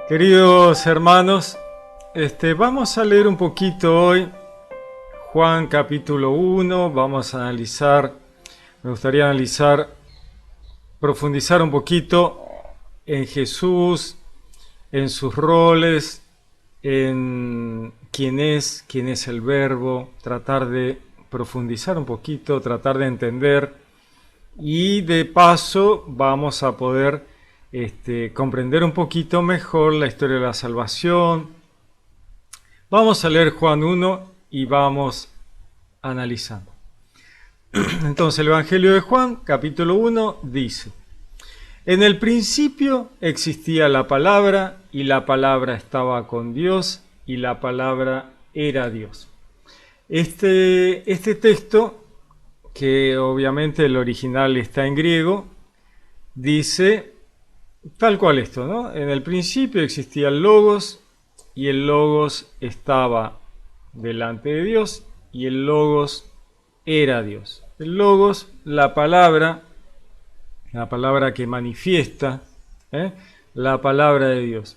Queridos hermanos, vamos a leer un poquito hoy Juan capítulo 1, vamos a analizar, me gustaría analizar, profundizar un poquito en Jesús, en sus roles, en quién es el Verbo, tratar de profundizar un poquito, tratar de entender y de paso vamos a poder comprender un poquito mejor la historia de la salvación. Vamos a leer Juan 1 y vamos analizando. Entonces el Evangelio de Juan, capítulo 1, dice: En el principio existía la palabra, y la palabra estaba con Dios, y la palabra era Dios. Este texto, que obviamente el original está en griego, dice tal cual esto, ¿no? En el principio existía el Logos, y el Logos estaba delante de Dios, y el Logos era Dios. El Logos, la palabra que manifiesta, la palabra de Dios.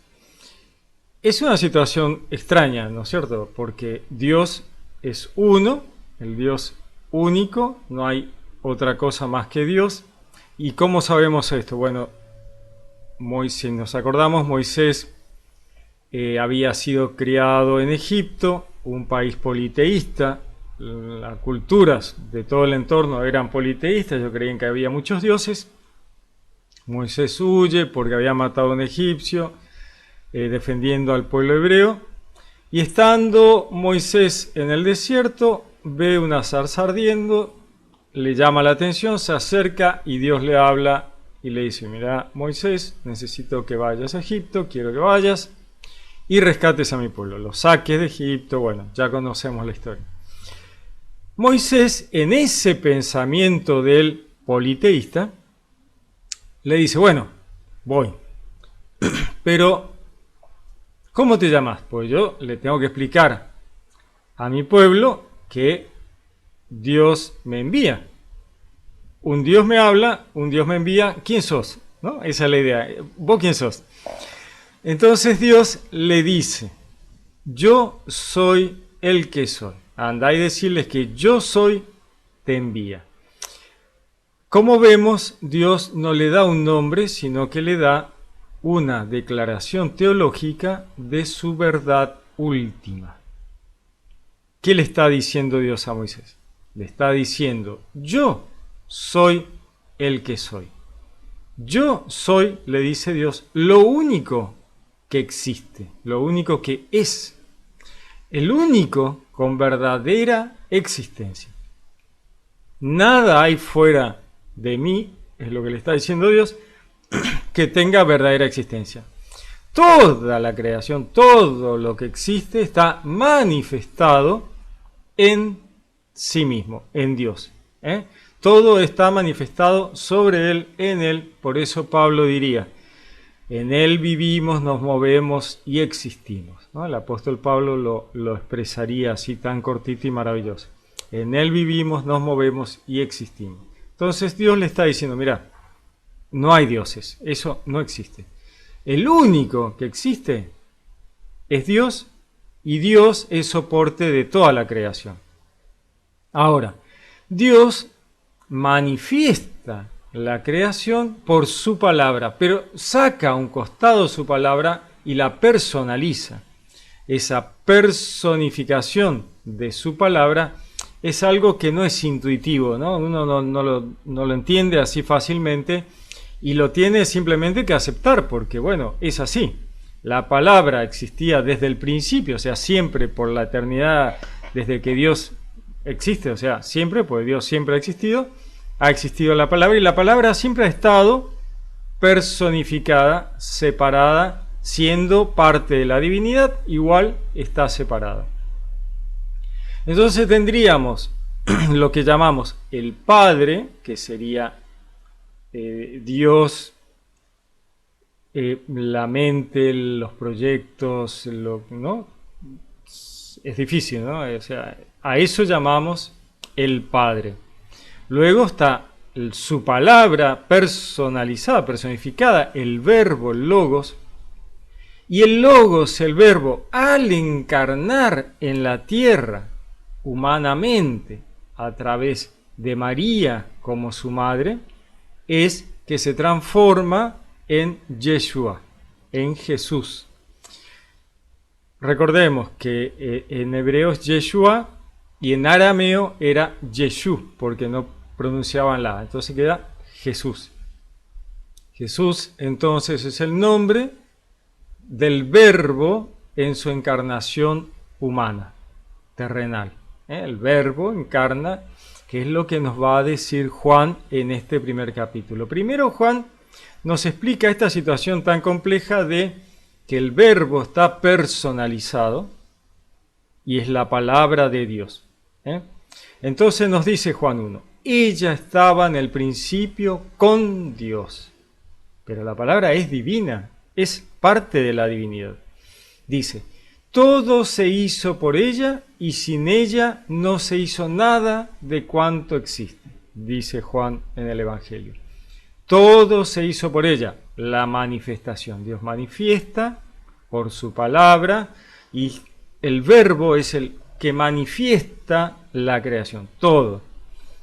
Es una situación extraña, ¿no es cierto? Porque Dios es uno, el Dios único, no hay otra cosa más que Dios. ¿Y cómo sabemos esto? Bueno, Moisés, nos acordamos, Moisés había sido criado en Egipto, un país politeísta. Las culturas de todo el entorno eran politeístas, ellos creían que había muchos dioses. Moisés huye porque había matado a un egipcio, defendiendo al pueblo hebreo. Y estando Moisés en el desierto, ve una zarza ardiendo, le llama la atención, se acerca y Dios le habla y le dice: mira, Moisés, necesito que vayas a Egipto, quiero que vayas y rescates a mi pueblo, lo saques de Egipto. Bueno, ya conocemos la historia. Moisés, en ese pensamiento del politeísta, le dice: bueno, voy, pero ¿cómo te llamas? Pues yo le tengo que explicar a mi pueblo que Dios me envía. Un Dios me habla, un Dios me envía. ¿Quién sos? ¿No? Esa es la idea. ¿Vos quién sos? Entonces Dios le dice: yo soy el que soy. Andá y decirles que yo soy, te envía. Como vemos, Dios no le da un nombre, sino que le da una declaración teológica de su verdad última. ¿Qué le está diciendo Dios a Moisés? Le está diciendo: yo soy el que soy. Yo soy, le dice Dios, lo único que existe, lo único que es, el único con verdadera existencia. Nada hay fuera de mí, es lo que le está diciendo Dios, que tenga verdadera existencia. Toda la creación, todo lo que existe está manifestado en sí mismo, en Dios. Todo está manifestado sobre Él, en Él. Por eso Pablo diría: en Él vivimos, nos movemos y existimos, ¿no? El apóstol Pablo lo expresaría así, tan cortito y maravilloso. En Él vivimos, nos movemos y existimos. Entonces Dios le está diciendo: mira, no hay dioses, eso no existe. El único que existe es Dios, y Dios es soporte de toda la creación. Ahora, Dios manifiesta la creación por su palabra, pero saca a un costado su palabra y la personaliza. Esa personificación de su palabra es algo que no es intuitivo, ¿no? Uno no lo entiende así fácilmente y lo tiene simplemente que aceptar, porque bueno, es así. La palabra existía desde el principio, o sea, siempre, por la eternidad, desde que Dios existe, o sea, siempre, porque Dios siempre ha existido la palabra, y la palabra siempre ha estado personificada, separada, siendo parte de la divinidad, igual está separada. Entonces tendríamos lo que llamamos el Padre, que sería Dios, la mente, los proyectos, ¿no? Es difícil, ¿no? O sea, a eso llamamos el Padre. Luego está su palabra personalizada, personificada, el verbo, el logos. Y el Logos, el Verbo, al encarnar en la tierra humanamente a través de María como su madre, es que se transforma en Yeshua, en Jesús. Recordemos que en hebreo es Yeshua y en arameo era Yeshu, porque no pronunciaban la A, entonces queda Jesús. Jesús entonces es el nombre del Verbo en su encarnación humana, terrenal. El Verbo encarna, que es lo que nos va a decir Juan en este primer capítulo. Primero Juan nos explica esta situación tan compleja de que el Verbo está personalizado y es la palabra de Dios. Entonces nos dice Juan 1, ella estaba en el principio con Dios. Pero la palabra es divina, es parte de la divinidad. Dice, todo se hizo por ella y sin ella no se hizo nada de cuanto existe, dice Juan en el Evangelio. Todo se hizo por ella, la manifestación. Dios manifiesta por su palabra y el Verbo es el que manifiesta la creación. Todo.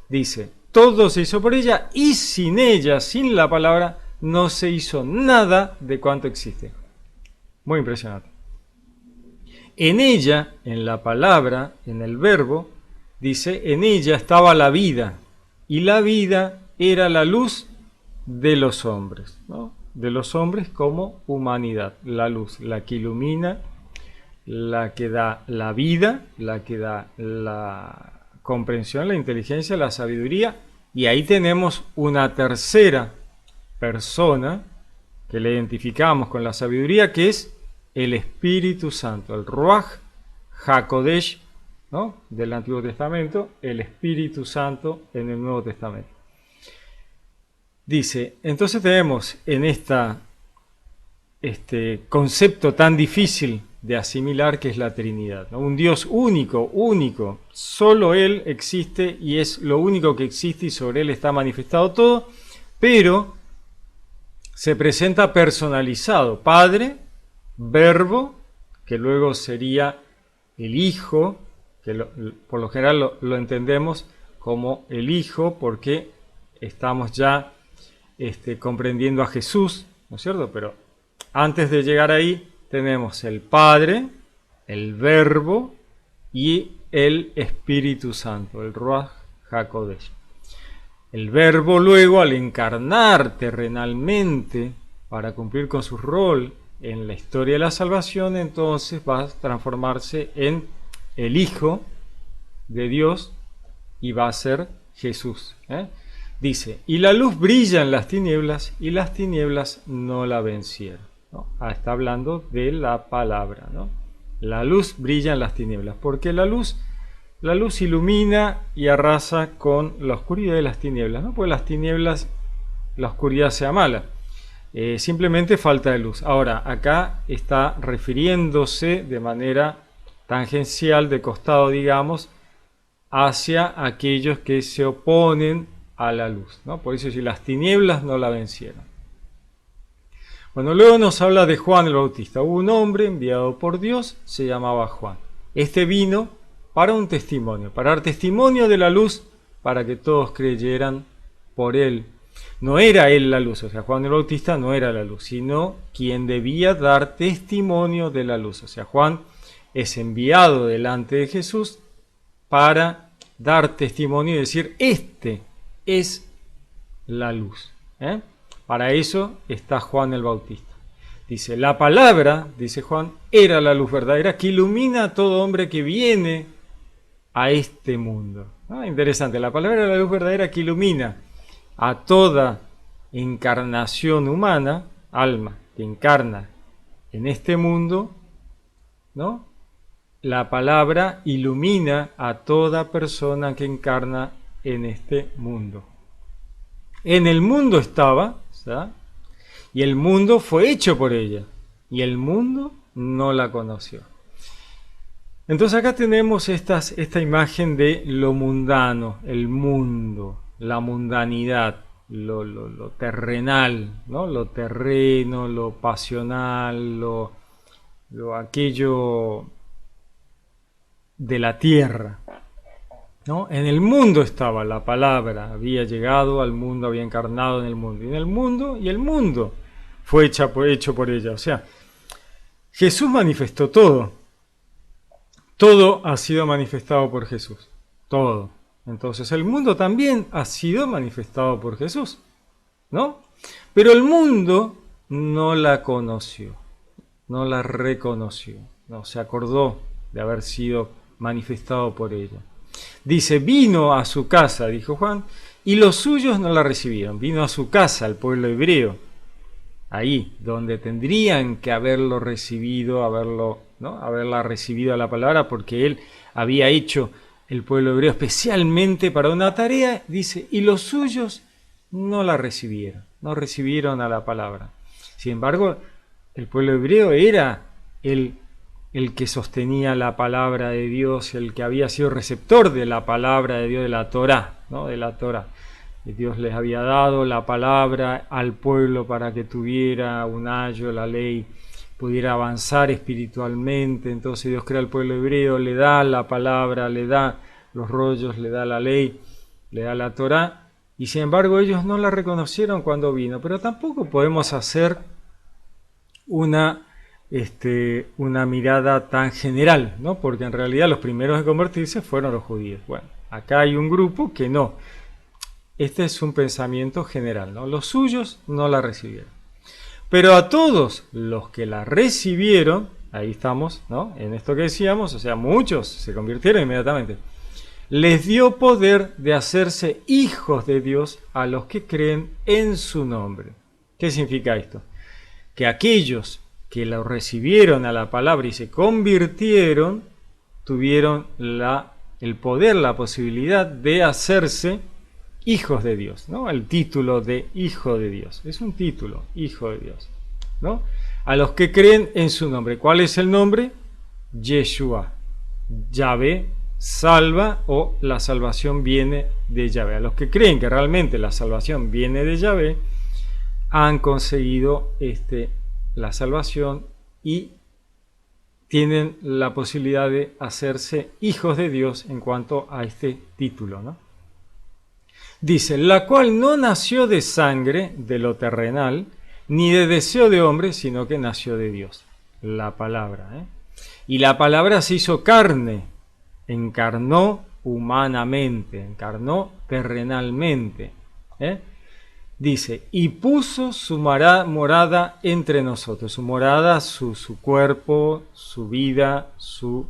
Dice, todo se hizo por ella y sin ella, sin la palabra, no se hizo nada de cuanto existe. Muy impresionante. En ella, en la palabra, en el Verbo, dice, en ella estaba la vida y la vida era la luz de los hombres, ¿no? De los hombres como humanidad, la luz, la que ilumina, la que da la vida, la que da la comprensión, la inteligencia, la sabiduría, y ahí tenemos una tercera persona que le identificamos con la sabiduría, que es el Espíritu Santo, el Ruach HaKodesh, ¿no? Del Antiguo Testamento, el Espíritu Santo en el Nuevo Testamento. Dice, entonces tenemos en este concepto tan difícil de asimilar que es la Trinidad, ¿no? Un Dios único, solo Él existe y es lo único que existe y sobre Él está manifestado todo, pero se presenta personalizado, Padre, Verbo, que luego sería el Hijo, que por lo general lo entendemos como el Hijo porque estamos ya comprendiendo a Jesús, ¿no es cierto? Pero antes de llegar ahí tenemos el Padre, el Verbo y el Espíritu Santo, el Ruach HaKodesh. El Verbo luego, al encarnar terrenalmente para cumplir con su rol en la historia de la salvación, entonces va a transformarse en el Hijo de Dios y va a ser Jesús. Dice, y la luz brilla en las tinieblas y las tinieblas no la vencieron, ¿no? Está hablando de la palabra, ¿no? La luz brilla en las tinieblas, porque la luz ilumina y arrasa con la oscuridad de las tinieblas, ¿no? Porque las tinieblas, la oscuridad sea mala, simplemente falta de luz. Ahora, acá está refiriéndose de manera tangencial, de costado, digamos, hacia aquellos que se oponen a la luz, ¿no? Por eso, si las tinieblas no la vencieron. Bueno, luego nos habla de Juan el Bautista. Hubo un hombre enviado por Dios, se llamaba Juan. Este vino para un testimonio, para dar testimonio de la luz, para que todos creyeran por él. No era él la luz, o sea, Juan el Bautista no era la luz, sino quien debía dar testimonio de la luz. O sea, Juan es enviado delante de Jesús para dar testimonio y decir, este es la luz. Para eso está Juan el Bautista. Dice, la palabra, dice Juan, era la luz verdadera que ilumina a todo hombre que viene a este mundo. Interesante, la palabra era la luz verdadera que ilumina a toda encarnación humana, alma que encarna en este mundo, ¿no? La palabra ilumina a toda persona que encarna en este mundo. En el mundo estaba, ¿sabes? Y el mundo fue hecho por ella, y el mundo no la conoció. Entonces acá tenemos esta imagen de lo mundano, el mundo, la mundanidad, lo terrenal, ¿no? Lo terreno, lo pasional, lo aquello de la tierra, ¿no? En el mundo estaba la palabra, había llegado al mundo, había encarnado en el mundo, y el mundo fue hecho por ella. O sea, Jesús manifestó todo. Todo ha sido manifestado por Jesús. Todo. Entonces el mundo también ha sido manifestado por Jesús, ¿no? Pero el mundo no la conoció, no la reconoció, no se acordó de haber sido manifestado por ella. Dice, vino a su casa, dijo Juan, y los suyos no la recibieron. Vino a su casa, al pueblo hebreo, ahí donde tendrían que haberlo recibido, haberla recibido a la palabra, porque él había hecho el pueblo hebreo especialmente para una tarea, dice, y los suyos no la recibieron, no recibieron a la palabra. Sin embargo, el pueblo hebreo era el que sostenía la palabra de Dios, el que había sido receptor de la palabra de Dios, de la Torá, ¿no? De la Torá. Dios les había dado la palabra al pueblo para que tuviera un ayo, la ley, pudiera avanzar espiritualmente. Entonces Dios crea al pueblo hebreo, le da la palabra, le da los rollos, le da la ley, le da la Torá, y sin embargo ellos no la reconocieron cuando vino. Pero tampoco podemos hacer una mirada tan general, ¿no? Porque en realidad los primeros en convertirse fueron los judíos. Bueno, acá hay un grupo que no. Este es un pensamiento general, ¿no? Los suyos no la recibieron. Pero a todos los que la recibieron, ahí estamos, ¿no? En esto que decíamos, o sea, muchos se convirtieron inmediatamente. Les dio poder de hacerse hijos de Dios a los que creen en su nombre. ¿Qué significa esto? Que aquellos que lo recibieron a la palabra y se convirtieron, tuvieron el poder, la posibilidad de hacerse hijos de Dios, ¿no? El título de hijo de Dios. Es un título, hijo de Dios, ¿no? A los que creen en su nombre. ¿Cuál es el nombre? Yeshua. Yahvé salva, o la salvación viene de Yahvé. A los que creen que realmente la salvación viene de Yahvé, han conseguido la salvación y tienen la posibilidad de hacerse hijos de Dios en cuanto a este título, ¿no? Dice, la cual no nació de sangre, de lo terrenal, ni de deseo de hombre, sino que nació de Dios. La palabra, ¿eh? Y la palabra se hizo carne, encarnó humanamente, encarnó terrenalmente, ¿eh? Dice, y puso su morada entre nosotros. Su morada, su cuerpo, su vida, su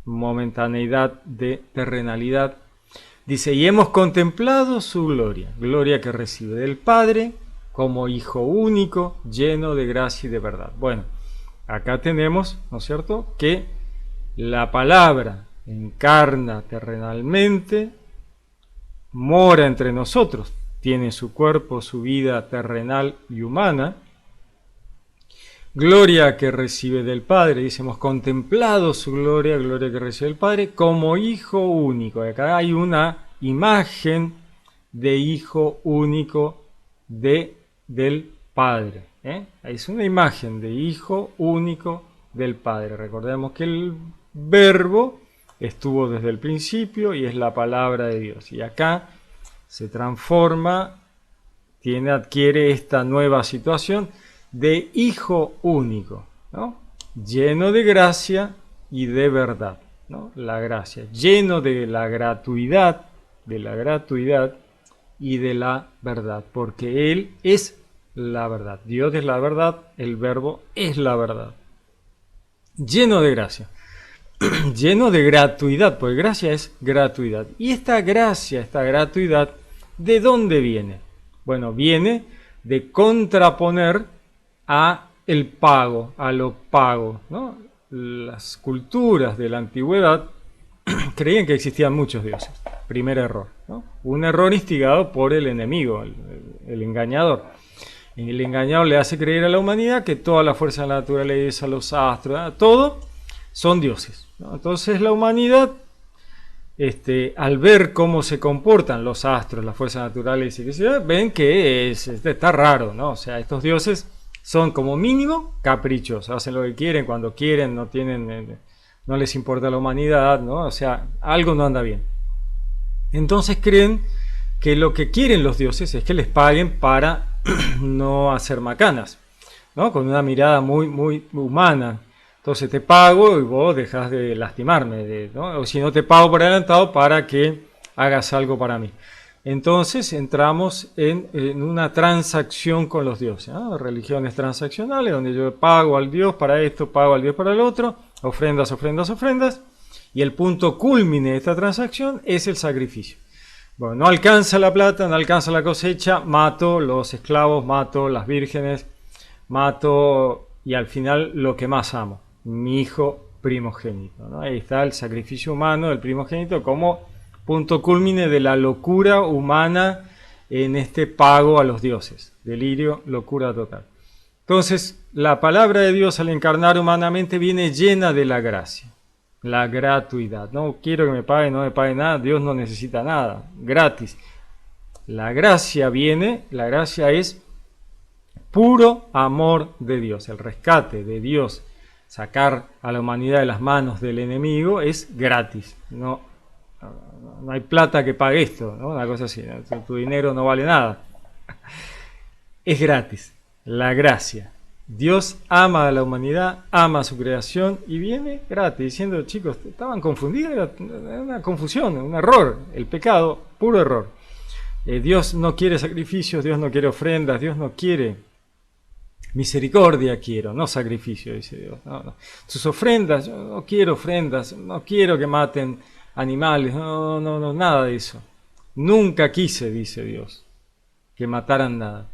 momentaneidad de terrenalidad. Dice, y hemos contemplado su gloria, gloria que recibe del Padre como Hijo único, lleno de gracia y de verdad. Bueno, acá tenemos, ¿no es cierto?, que la palabra encarna terrenalmente, mora entre nosotros, tiene su cuerpo, su vida terrenal y humana, gloria que recibe del Padre, dice, hemos contemplado su gloria, gloria que recibe del Padre, como Hijo único. Acá hay una imagen de Hijo único del Padre, ¿eh? Es una imagen de Hijo único del Padre. Recordemos que el Verbo estuvo desde el principio y es la palabra de Dios. Y acá se transforma, adquiere esta nueva situación de Hijo único, ¿no? Lleno de gracia y de verdad, ¿no? La gracia, lleno de la gratuidad y de la verdad, porque Él es la verdad. Dios es la verdad, el Verbo es la verdad. Lleno de gracia, lleno de gratuidad, porque gracia es gratuidad. Y esta gracia, esta gratuidad, ¿de dónde viene? Bueno, viene de contraponer a el pago, a lo pago, ¿no? Las culturas de la antigüedad creían que existían muchos dioses. Primer error, ¿no? Un error instigado por el enemigo, el engañador. El engañador le hace creer a la humanidad que toda la fuerza de la naturaleza, los astros, todo son dioses, ¿no? Entonces la humanidad, al ver cómo se comportan los astros, las fuerzas naturales, ven que está raro, ¿no? O sea, estos dioses son como mínimo caprichosos, hacen lo que quieren, cuando quieren, no tienen, no les importa la humanidad, ¿no? O sea, algo no anda bien. Entonces creen que lo que quieren los dioses es que les paguen para no hacer macanas, ¿no? Con una mirada muy, muy humana. Entonces te pago y vos dejas de lastimarme, ¿no? O si no te pago por adelantado para que hagas algo para mí. Entonces entramos en una transacción con los dioses, ¿no? Religiones transaccionales, donde yo pago al dios para esto, pago al dios para el otro, ofrendas, ofrendas, ofrendas, y el punto culmine de esta transacción es el sacrificio. Bueno, no alcanza la plata, no alcanza la cosecha, mato los esclavos, mato las vírgenes, mato y al final lo que más amo, mi hijo primogénito, ¿no? Ahí está el sacrificio humano del primogénito como punto culmine de la locura humana en este pago a los dioses. Delirio, locura total. Entonces, la palabra de Dios al encarnar humanamente viene llena de la gracia, la gratuidad. No quiero que me pague, no me pague nada, Dios no necesita nada, gratis. La gracia viene, la gracia es puro amor de Dios, el rescate de Dios, sacar a la humanidad de las manos del enemigo es gratis, no hay plata que pague esto, ¿no? Una cosa así, ¿no? Tu dinero no vale nada. Es gratis, la gracia. Dios ama a la humanidad, ama a su creación y viene gratis, diciendo, chicos, estaban confundidos, era una confusión, un error, el pecado, puro error. Dios no quiere sacrificios, Dios no quiere ofrendas, Dios no quiere misericordia, quiero, no sacrificio, dice Dios. No. Sus ofrendas, yo no quiero ofrendas, no quiero que maten animales, no, nada de eso. Nunca quise, dice Dios, que mataran nada.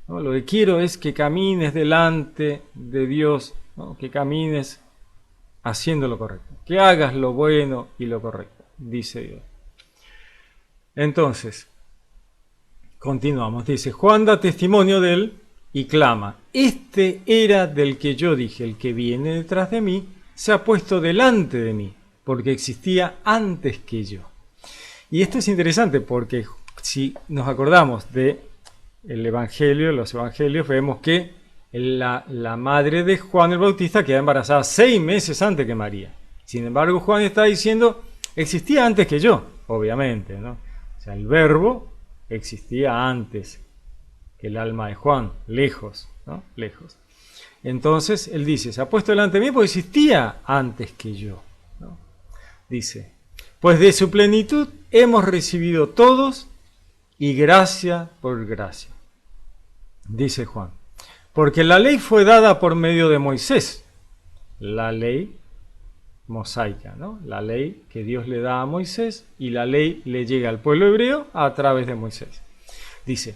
¿No? Lo que quiero es que camines delante de Dios, ¿no? Que camines haciendo lo correcto, que hagas lo bueno y lo correcto, dice Dios. Entonces, continuamos, dice, Juan da testimonio de él y clama, este era del que yo dije, el que viene detrás de mí, se ha puesto delante de mí, porque existía antes que yo. Y esto es interesante porque si nos acordamos de el Evangelio, los Evangelios, vemos que la madre de Juan el Bautista queda embarazada 6 meses antes que María. Sin embargo, Juan está diciendo, existía antes que yo, obviamente, ¿no? O sea, el verbo existía antes que el alma de Juan, lejos, ¿no? Lejos. Entonces, él dice, se ha puesto delante de mí porque existía antes que yo, ¿no? Dice, pues de su plenitud hemos recibido todos y gracia por gracia. Dice Juan, porque la ley fue dada por medio de Moisés, la ley mosaica, ¿no? La ley que Dios le da a Moisés y la ley le llega al pueblo hebreo a través de Moisés. Dice,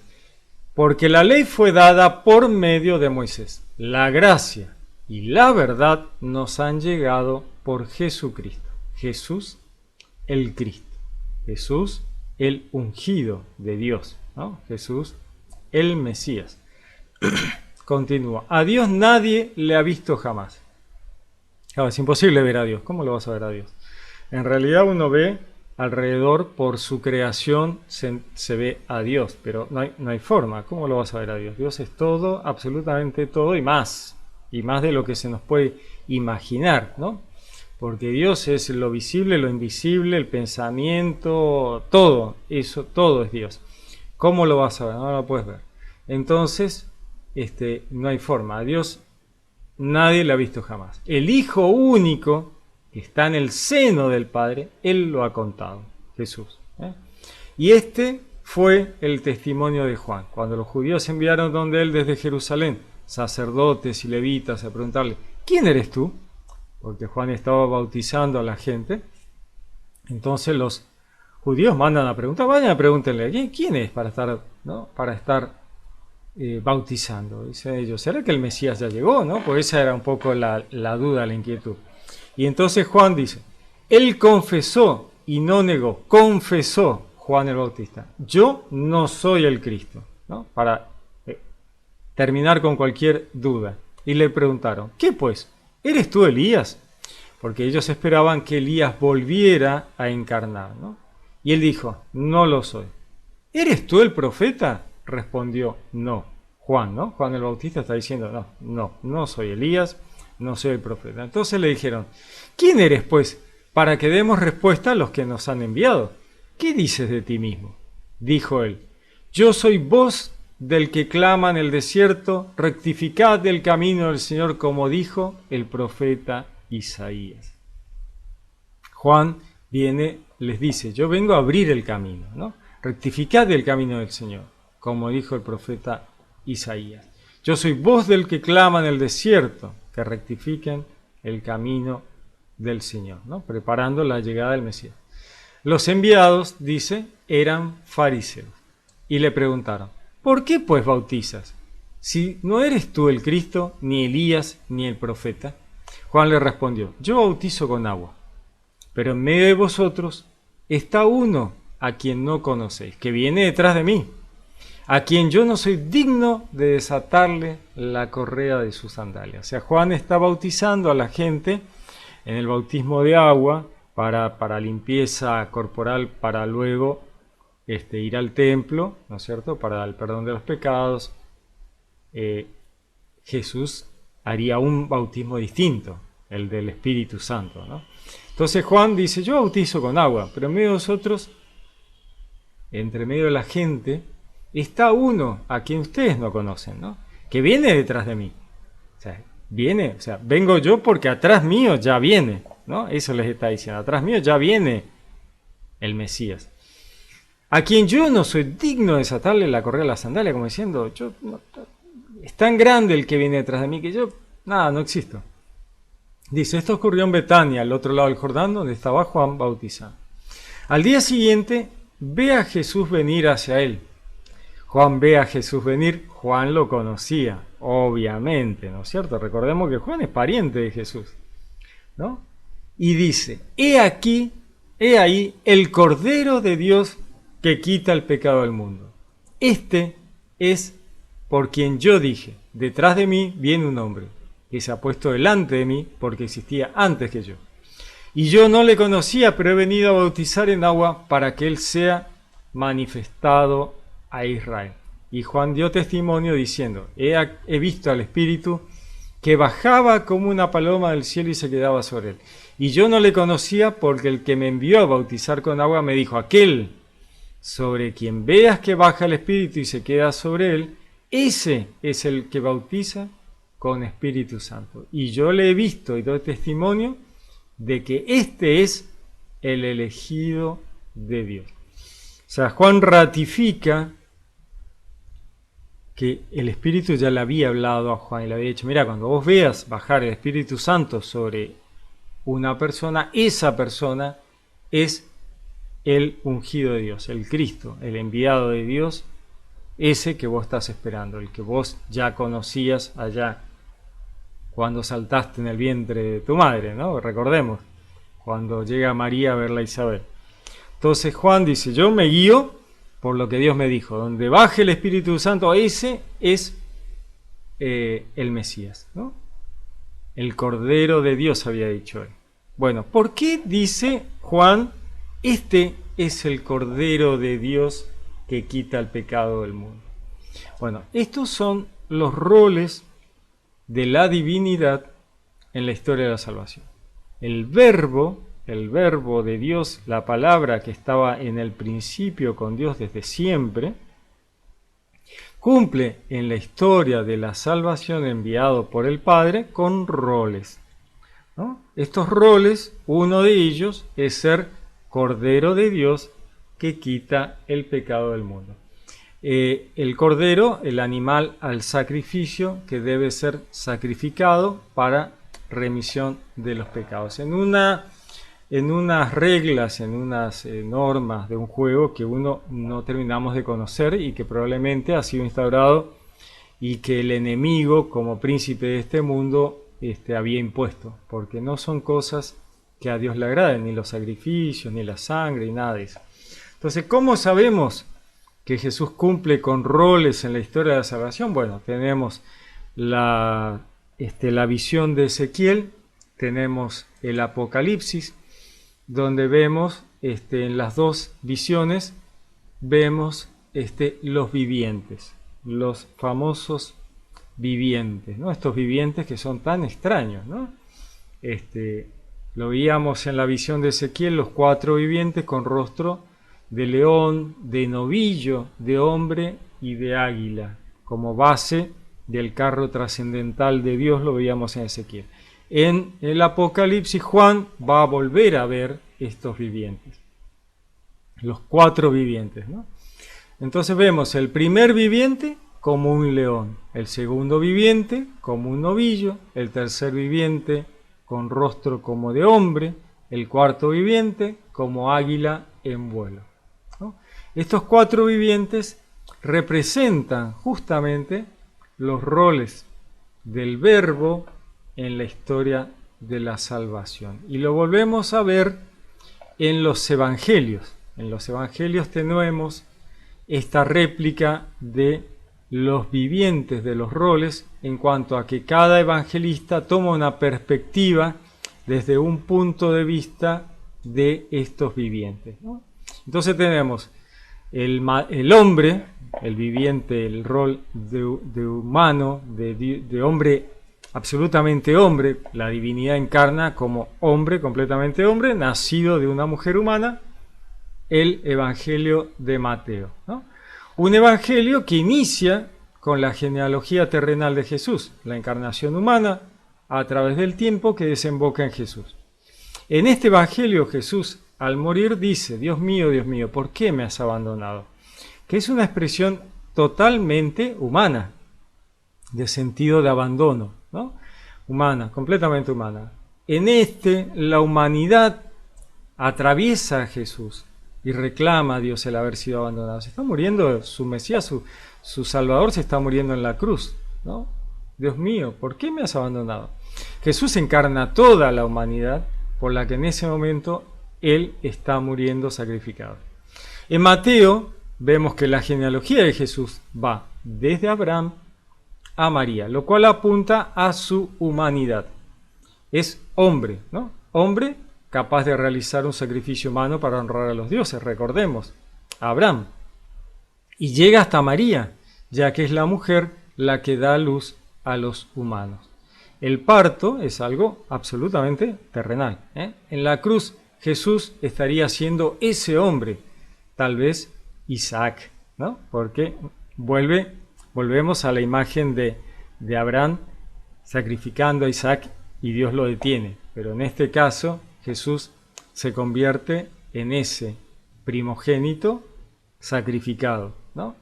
porque la ley fue dada por medio de Moisés, la gracia y la verdad nos han llegado por Jesucristo. Jesús, el Cristo. Jesús, el ungido de Dios, ¿no? Jesús, el Mesías. Continúa. A Dios nadie le ha visto jamás. Claro, es imposible ver a Dios. ¿Cómo lo vas a ver a Dios? En realidad uno ve alrededor, por su creación se ve a Dios, pero no hay forma. ¿Cómo lo vas a ver a Dios? Dios es todo, absolutamente todo y más de lo que se nos puede imaginar, ¿no? Porque Dios es lo visible, lo invisible, el pensamiento, todo, eso, todo es Dios. ¿Cómo lo vas a ver? No lo puedes ver. Entonces, no hay forma. A Dios nadie lo ha visto jamás. El Hijo único que está en el seno del Padre, Él lo ha contado, Jesús. Y este fue el testimonio de Juan. Cuando los judíos enviaron donde él desde Jerusalén, sacerdotes y levitas, a preguntarle, ¿quién eres tú? Porque Juan estaba bautizando a la gente. Entonces los judíos mandan a preguntar, vayan a pregúntenle, ¿quién es para estar, ¿no? Para estar bautizando? Dicen ellos, ¿será que el Mesías ya llegó? ¿No? Pues esa era un poco la duda, la inquietud. Y entonces Juan dice, él confesó y no negó, confesó Juan el Bautista, yo no soy el Cristo, ¿no? Para terminar con cualquier duda. Y le preguntaron, ¿qué pues? ¿Eres tú Elías? Porque ellos esperaban que Elías volviera a encarnar, ¿no? Y él dijo, no lo soy. ¿Eres tú el profeta? Respondió, no. Juan, ¿no? Juan el Bautista está diciendo, no soy Elías, no soy el profeta. Entonces le dijeron, ¿quién eres, pues, para que demos respuesta a los que nos han enviado? ¿Qué dices de ti mismo? Dijo él, yo soy voz del que clama en el desierto, rectificad el camino del Señor, como dijo el profeta Isaías. Juan viene, les dice, yo vengo a abrir el camino, ¿no? Rectificad el camino del Señor, como dijo el profeta Isaías. Yo soy voz del que clama en el desierto, que rectifiquen el camino del Señor, ¿no? Preparando la llegada del Mesías. Los enviados, dice, eran fariseos y le preguntaron, ¿por qué pues bautizas? Si no eres tú el Cristo, ni Elías, ni el profeta. Juan le respondió, yo bautizo con agua, pero en medio de vosotros está uno a quien no conocéis, que viene detrás de mí, a quien yo no soy digno de desatarle la correa de sus sandalias. O sea, Juan está bautizando a la gente en el bautismo de agua para limpieza corporal, para luego ir al templo, ¿no es cierto?, para el perdón de los pecados. Jesús haría un bautismo distinto, el del Espíritu Santo, ¿no? Entonces Juan dice, yo bautizo con agua, pero en medio de vosotros, entre medio de la gente, está uno a quien ustedes no conocen, ¿no? Que viene detrás de mí. O sea, vengo yo porque atrás mío ya viene, ¿no? Eso les está diciendo, atrás mío ya viene el Mesías. A quien yo no soy digno de desatarle la correa de la sandalia, como diciendo, es tan grande el que viene detrás de mí que yo, no existo. Dice, esto ocurrió en Betania, al otro lado del Jordán, donde estaba Juan bautizando. Al día siguiente, ve a Jesús venir hacia él. Juan ve a Jesús venir, Juan lo conocía, obviamente, ¿no es cierto? Recordemos que Juan es pariente de Jesús, ¿no? Y dice, he ahí el Cordero de Dios que quita el pecado del mundo. Este es por quien yo dije, detrás de mí viene un hombre que se ha puesto delante de mí porque existía antes que yo. Y yo no le conocía, pero he venido a bautizar en agua para que él sea manifestado a Israel. Y Juan dio testimonio diciendo, he visto al Espíritu que bajaba como una paloma del cielo y se quedaba sobre él. Y yo no le conocía porque el que me envió a bautizar con agua me dijo, aquel sobre quien veas que baja el Espíritu y se queda sobre él, ese es el que bautiza con Espíritu Santo. Y yo le he visto y doy testimonio de que este es el elegido de Dios. O sea, Juan ratifica que el Espíritu ya le había hablado a Juan y le había dicho, mira, cuando vos veas bajar el Espíritu Santo sobre una persona, esa persona es el ungido de Dios, el Cristo, el enviado de Dios, ese que vos estás esperando, el que vos ya conocías allá cuando saltaste en el vientre de tu madre, ¿no? Recordemos, cuando llega María a verla a Isabel. Entonces Juan dice, yo me guío por lo que Dios me dijo, donde baje el Espíritu Santo, ese es el Mesías, ¿no? El Cordero de Dios había dicho él. Bueno, ¿por qué dice Juan, este es el Cordero de Dios que quita el pecado del mundo? Bueno, estos son los roles de la divinidad en la historia de la salvación. El verbo de Dios, la palabra que estaba en el principio con Dios desde siempre, cumple en la historia de la salvación enviado por el Padre con roles, ¿no? Estos roles, uno de ellos es ser Cordero de Dios que quita el pecado del mundo. El cordero, el animal al sacrificio que debe ser sacrificado para remisión de los pecados. En unas reglas, en unas normas de un juego que uno no terminamos de conocer y que probablemente ha sido instaurado y que el enemigo, como príncipe de este mundo, había impuesto, porque no son cosas que a Dios le agraden, ni los sacrificios, ni la sangre, ni nada de eso. Entonces, ¿cómo sabemos que Jesús cumple con roles en la historia de la salvación? Bueno, tenemos la visión de Ezequiel, tenemos el Apocalipsis, donde vemos, en las dos visiones, vemos los vivientes, los famosos vivientes, ¿no? Estos vivientes que son tan extraños, ¿no? Lo veíamos en la visión de Ezequiel, los 4 vivientes con rostro de león, de novillo, de hombre y de águila, como base del carro trascendental de Dios, lo veíamos en Ezequiel. En el Apocalipsis, Juan va a volver a ver estos vivientes, los 4 vivientes, ¿no? Entonces vemos el primer viviente como un león, el segundo viviente como un novillo, el tercer viviente con rostro como de hombre, el cuarto viviente como águila en vuelo, ¿no? Estos 4 vivientes representan justamente los roles del Verbo en la historia de la salvación. Y lo volvemos a ver en los evangelios. En los evangelios tenemos esta réplica de los vivientes de los roles en cuanto a que cada evangelista toma una perspectiva desde un punto de vista de estos vivientes, ¿no? Entonces tenemos el hombre, el viviente, el rol de humano, de hombre, absolutamente hombre, la divinidad encarna como hombre, completamente hombre, nacido de una mujer humana, el Evangelio de Mateo, ¿no? Un evangelio que inicia con la genealogía terrenal de Jesús, la encarnación humana a través del tiempo que desemboca en Jesús. En este evangelio Jesús al morir dice: Dios mío, ¿por qué me has abandonado? Que es una expresión totalmente humana, de sentido de abandono, ¿no? Humana, completamente humana. En la humanidad atraviesa a Jesús y reclama a Dios el haber sido abandonado. Se está muriendo su Mesías, su Salvador se está muriendo en la cruz, ¿no? Dios mío, ¿por qué me has abandonado? Jesús encarna toda la humanidad por la que en ese momento Él está muriendo sacrificado. En Mateo vemos que la genealogía de Jesús va desde Abraham a María, lo cual apunta a su humanidad. Es hombre, ¿no? Hombre capaz de realizar un sacrificio humano para honrar a los dioses, recordemos, Abraham. Y llega hasta María, ya que es la mujer la que da luz a los humanos. El parto es algo absolutamente terrenal, ¿eh? En la cruz Jesús estaría siendo ese hombre, tal vez Isaac, ¿no? Porque volvemos a la imagen de Abraham sacrificando a Isaac y Dios lo detiene. Pero en este caso Jesús se convierte en ese primogénito sacrificado, ¿no?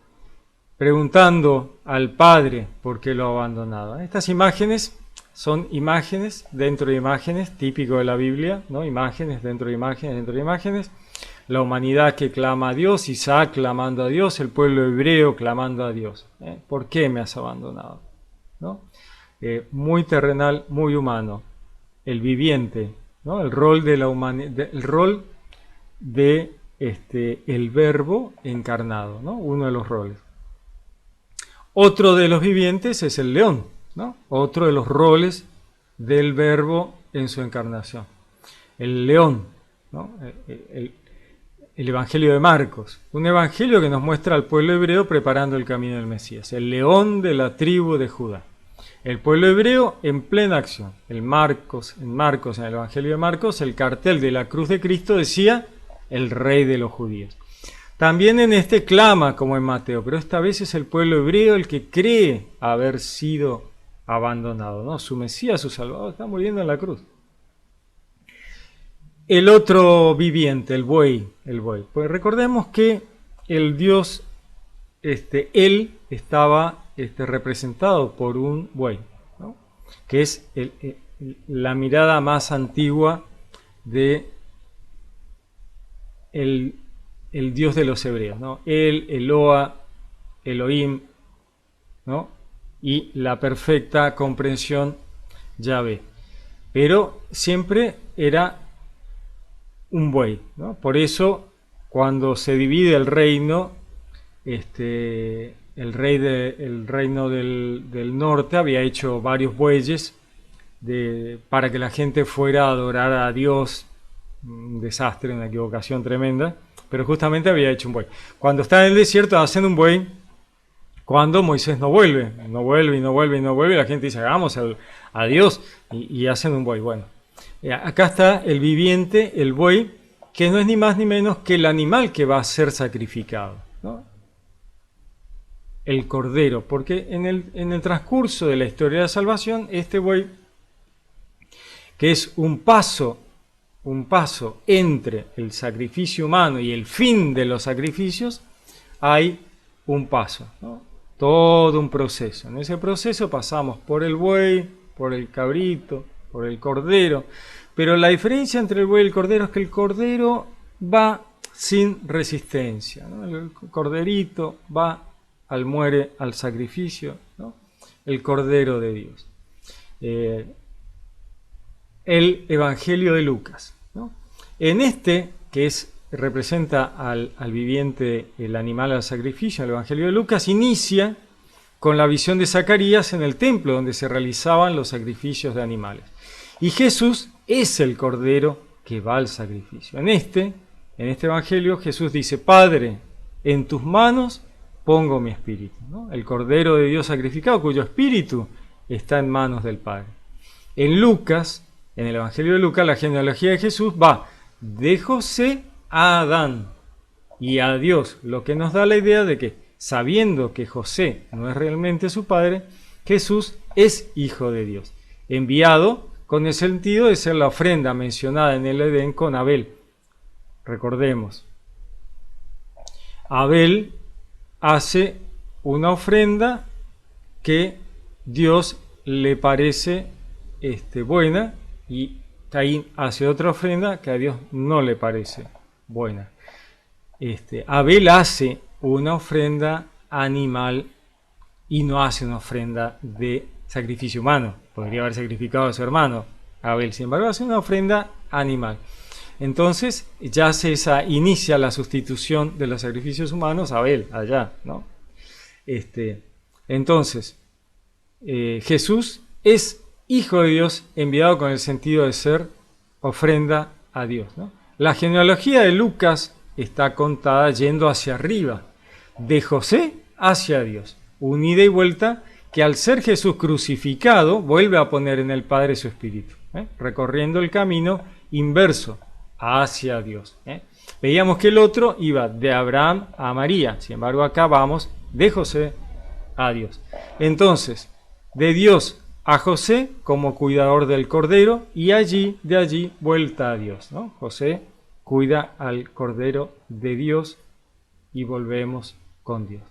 Preguntando al Padre por qué lo ha abandonado. Estas imágenes son imágenes dentro de imágenes, típico de la Biblia, ¿no? Imágenes dentro de imágenes dentro de imágenes. La humanidad que clama a Dios, Isaac clamando a Dios, el pueblo hebreo clamando a Dios. ¿Por qué me has abandonado? ¿No? Muy terrenal, muy humano. El viviente, ¿no? El rol de la humanidad, el rol de el Verbo encarnado, ¿no? Uno de los roles. Otro de los vivientes es el león, ¿no? Otro de los roles del Verbo en su encarnación. El león, ¿no? El Evangelio de Marcos, un evangelio que nos muestra al pueblo hebreo preparando el camino del Mesías, el león de la tribu de Judá. El pueblo hebreo en plena acción. En el Evangelio de Marcos, el cartel de la cruz de Cristo decía: el Rey de los judíos. También en este clama como en Mateo, pero esta vez es el pueblo hebreo el que cree haber sido abandonado, ¿no? Su Mesías, su Salvador, está muriendo en la cruz. El otro viviente, el buey. Pues recordemos que el Dios, él estaba representado por un buey, ¿no? Que es la mirada más antigua de el Dios de los hebreos, ¿no? El, Eloa, Elohim, ¿no? Y la perfecta comprensión Yahvé. Pero siempre era un buey, ¿no? Por eso, cuando se divide el reino, el reino del norte había hecho varios bueyes para que la gente fuera a adorar a Dios. Un desastre, una equivocación tremenda, pero justamente había hecho un buey. Cuando está en el desierto hacen un buey Cuando Moisés no vuelve, no vuelve y no vuelve y no vuelve, la gente dice, hagamos a Dios y hacen un buey. Bueno, acá está el viviente, el buey, que no es ni más ni menos que el animal que va a ser sacrificado, ¿no? El cordero, porque en el transcurso de la historia de la salvación, este buey, que es un paso entre el sacrificio humano y el fin de los sacrificios, hay un paso, ¿no? Todo un proceso. En ese proceso pasamos por el buey, por el cabrito, por el cordero, pero la diferencia entre el buey y el cordero es que el cordero va sin resistencia, ¿no? El corderito va muere al sacrificio, ¿no? El Cordero de Dios. El Evangelio de Lucas, ¿no? En este, que representa al viviente, el animal al sacrificio, el Evangelio de Lucas, inicia con la visión de Zacarías en el templo donde se realizaban los sacrificios de animales. Y Jesús es el Cordero que va al sacrificio. En este Evangelio Jesús dice, Padre, en tus manos pongo mi espíritu, ¿no? El Cordero de Dios sacrificado, cuyo espíritu está en manos del Padre. En Lucas, en el Evangelio de Lucas, la genealogía de Jesús va de José a Adán y a Dios, lo que nos da la idea de que, sabiendo que José no es realmente su padre, Jesús es hijo de Dios, enviado con el sentido de ser la ofrenda mencionada en el Edén con Abel. Recordemos, Abel hace una ofrenda que Dios le parece buena, y Caín hace otra ofrenda que a Dios no le parece buena. Abel hace una ofrenda animal y no hace una ofrenda de sacrificio humano. Podría haber sacrificado a su hermano Abel, sin embargo hace una ofrenda animal. Entonces ya inicia la sustitución de los sacrificios humanos a Abel, allá, ¿no? Entonces, Jesús es hijo de Dios enviado con el sentido de ser ofrenda a Dios, ¿no? La genealogía de Lucas está contada yendo hacia arriba, de José hacia Dios, un ida y vuelta que al ser Jesús crucificado vuelve a poner en el Padre su espíritu, recorriendo el camino inverso hacia Dios. Veíamos que el otro iba de Abraham a María, sin embargo acá vamos de José a Dios. Entonces, de Dios a José como cuidador del Cordero y de allí vuelta a Dios, ¿no? José cuida al Cordero de Dios y volvemos con Dios.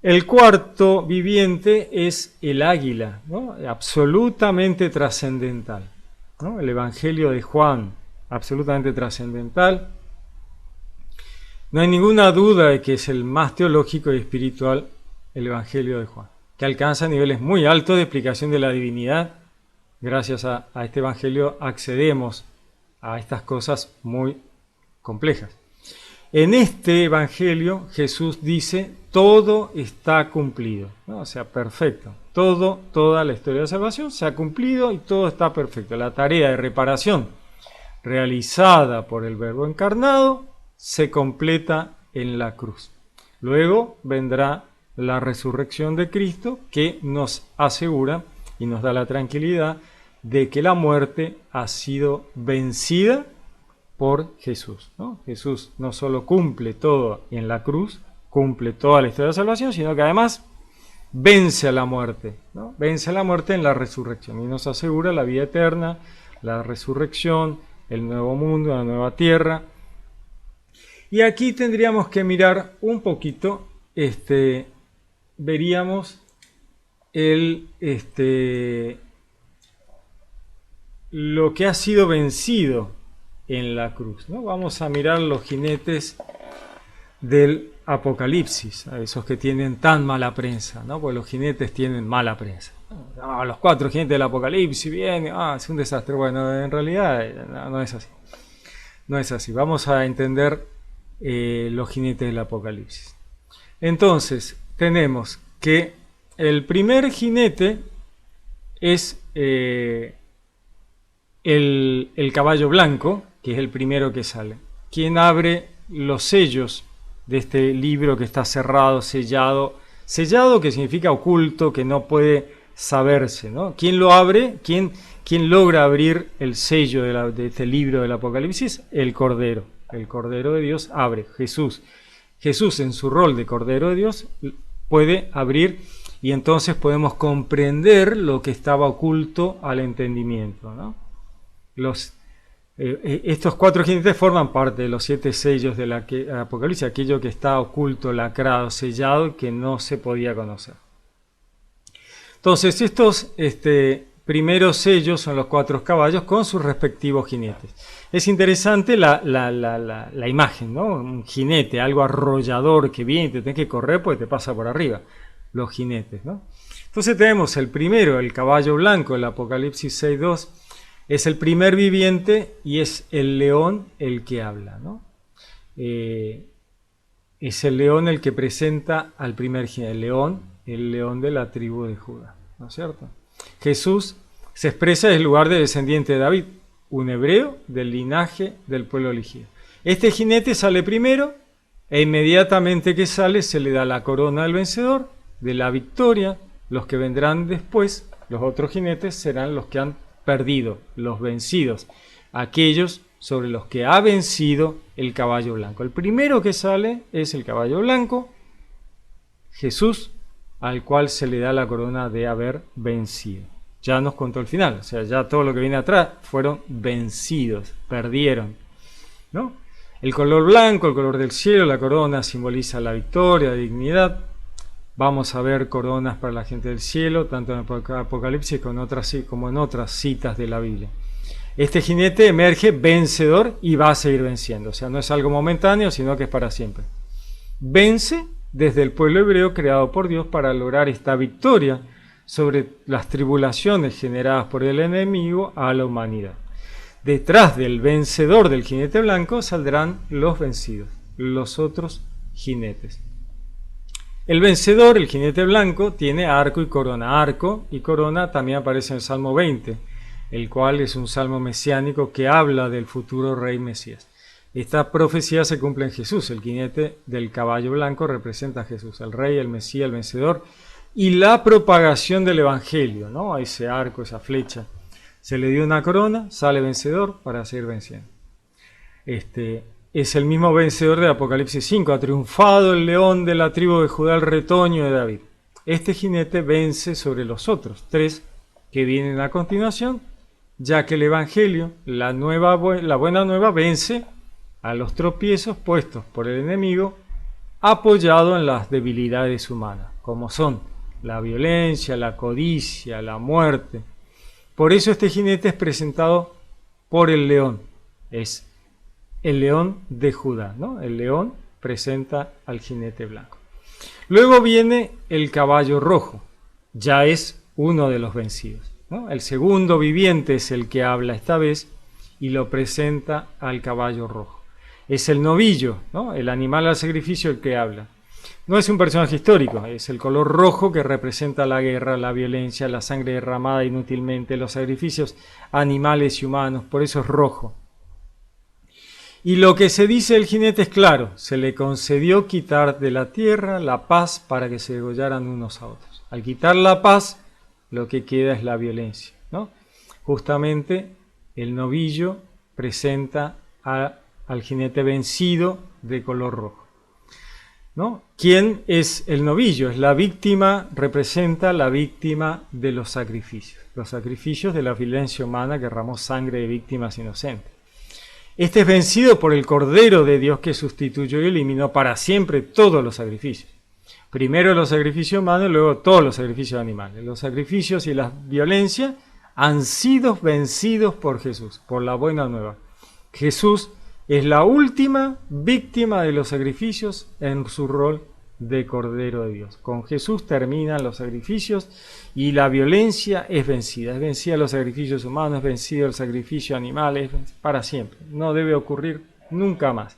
El cuarto viviente es el águila, ¿no? Absolutamente trascendental, ¿no? El Evangelio de Juan, absolutamente trascendental. No hay ninguna duda de que es el más teológico y espiritual, el Evangelio de Juan, que alcanza niveles muy altos de explicación de la divinidad. Gracias a este Evangelio accedemos a estas cosas muy complejas. En este Evangelio Jesús dice, todo está cumplido, ¿no? O sea, perfecto. Toda la historia de la salvación se ha cumplido y todo está perfecto. La tarea de reparación realizada por el Verbo encarnado se completa en la cruz. Luego vendrá la resurrección de Cristo, que nos asegura y nos da la tranquilidad de que la muerte ha sido vencida por Jesús, ¿no? Jesús no solo cumple todo en la cruz, cumple toda la historia de la salvación, sino que además vence a la muerte, ¿no? Vence a la muerte en la resurrección y nos asegura la vida eterna, la resurrección, el nuevo mundo, la nueva tierra. Y aquí tendríamos que mirar un poquito, veríamos lo que ha sido vencido en la cruz, ¿no? Vamos a mirar los jinetes del Apocalipsis, a esos que tienen tan mala prensa, ¿no? Porque los jinetes tienen mala prensa. Los 4 jinetes del Apocalipsis vienen, es un desastre. Bueno, en realidad no es así. No es así. Vamos a entender los jinetes del Apocalipsis. Entonces, tenemos que el primer jinete es el caballo blanco, que es el primero que sale. Quien abre los sellos de este libro que está cerrado, sellado. Sellado que significa oculto, que no puede saberse, ¿no? ¿Quién lo abre? ¿Quién logra abrir el sello de este libro del Apocalipsis? El Cordero. El Cordero de Dios abre, Jesús. Jesús en su rol de Cordero de Dios puede abrir y entonces podemos comprender lo que estaba oculto al entendimiento, ¿no? Estos 4 jinetes forman parte de los 7 sellos de la Apocalipsis, aquello que está oculto, lacrado, sellado y que no se podía conocer. Entonces, estos primeros sellos son los 4 caballos con sus respectivos jinetes. Es interesante la imagen, ¿no? Un jinete, algo arrollador que viene y te tenés que correr porque te pasa por arriba. Los jinetes, ¿no? Entonces tenemos el primero, el caballo blanco, el Apocalipsis 6:2. Es el primer viviente y es el león el que habla, ¿no? Es el león el que presenta al primer jinete, el león de la tribu de Judá, ¿no es cierto? Jesús se expresa desde el lugar de descendiente de David, un hebreo del linaje del pueblo elegido. Este jinete sale primero e inmediatamente que sale se le da la corona al vencedor de la victoria. Los que vendrán después, los otros jinetes, serán los que han perdido, los vencidos, aquellos sobre los que ha vencido el caballo blanco. El primero que sale es el caballo blanco, Jesús, al cual se le da la corona de haber vencido. Ya nos contó el final, o sea, ya todo lo que viene atrás fueron vencidos, perdieron, ¿no? El color blanco, el color del cielo, la corona simboliza la victoria, la dignidad. Vamos a ver coronas para la gente del cielo, tanto en el Apocalipsis como en otras citas de la Biblia. Este jinete emerge vencedor y va a seguir venciendo. O sea, no es algo momentáneo, sino que es para siempre. Vence desde el pueblo hebreo creado por Dios para lograr esta victoria sobre las tribulaciones generadas por el enemigo a la humanidad. Detrás del vencedor del jinete blanco saldrán los vencidos, los otros jinetes. El vencedor, el jinete blanco, tiene arco y corona. Arco y corona también aparece en el Salmo 20, el cual es un salmo mesiánico que habla del futuro rey Mesías. Esta profecía se cumple en Jesús. El jinete del caballo blanco representa a Jesús, el rey, el Mesías, el vencedor, y la propagación del evangelio, ¿no? A ese arco, esa flecha. Se le dio una corona, sale vencedor para seguir venciendo. Es el mismo vencedor de Apocalipsis 5. Ha triunfado el león de la tribu de Judá, el retoño de David. Este jinete vence sobre los otros 3 que vienen a continuación, ya que el evangelio, la buena nueva, vence a los tropiezos puestos por el enemigo, apoyado en las debilidades humanas, como son la violencia, la codicia, la muerte. Por eso este jinete es presentado por el león. Es el león de Judá, ¿no? El león presenta al jinete blanco. Luego viene el caballo rojo, ya es uno de los vencidos, ¿no? El segundo viviente es el que habla esta vez y lo presenta al caballo rojo. Es el novillo, ¿no? El animal al sacrificio el que habla. No es un personaje histórico, es el color rojo que representa la guerra, la violencia, la sangre derramada inútilmente, los sacrificios animales y humanos, por eso es rojo. Y lo que se dice del jinete es claro, se le concedió quitar de la tierra la paz para que se degollaran unos a otros. Al quitar la paz, lo que queda es la violencia, ¿no? Justamente el novillo presenta al jinete vencido de color rojo, ¿no? ¿Quién es el novillo? Es la víctima, representa la víctima de los sacrificios de la violencia humana que derramó sangre de víctimas inocentes. Este es vencido por el Cordero de Dios que sustituyó y eliminó para siempre todos los sacrificios. Primero los sacrificios humanos y luego todos los sacrificios animales. Los sacrificios y la violencia han sido vencidos por Jesús, por la buena nueva. Jesús es la última víctima de los sacrificios en su rol de Cordero de Dios. Con Jesús terminan los sacrificios y la violencia es vencida los sacrificios humanos, es vencido el sacrificio animal, es para siempre. No debe ocurrir nunca más,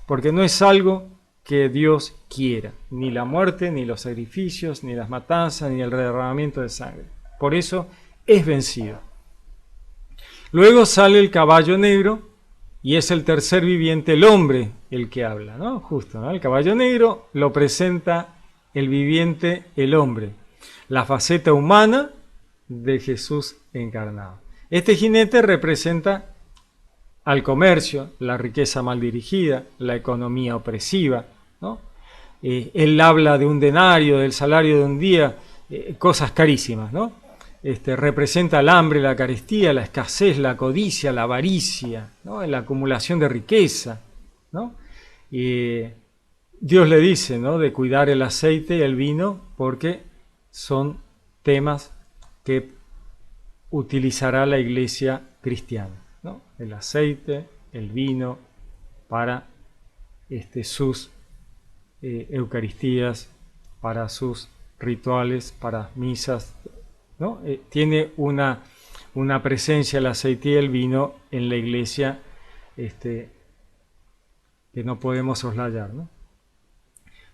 porque no es algo que Dios quiera, ni la muerte, ni los sacrificios, ni las matanzas, ni el derramamiento de sangre. Por eso es vencido. Luego sale el caballo negro, y es el tercer viviente, el hombre, el que habla, ¿no? Justo, ¿no? El caballo negro lo presenta el viviente, el hombre, la faceta humana de Jesús encarnado. Este jinete representa al comercio, la riqueza mal dirigida, la economía opresiva, ¿no? Él habla de un denario, del salario de un día, cosas carísimas, ¿no? Representa el hambre, la carestía, la escasez, la codicia, la avaricia, ¿no? La acumulación de riqueza, ¿no? Dios le dice, ¿no?, de cuidar el aceite y el vino porque son temas que utilizará la iglesia cristiana, ¿no? El aceite, el vino para sus eucaristías, para sus rituales, para misas, ¿no? Tiene una presencia el aceite y el vino en la iglesia que no podemos soslayar, ¿no?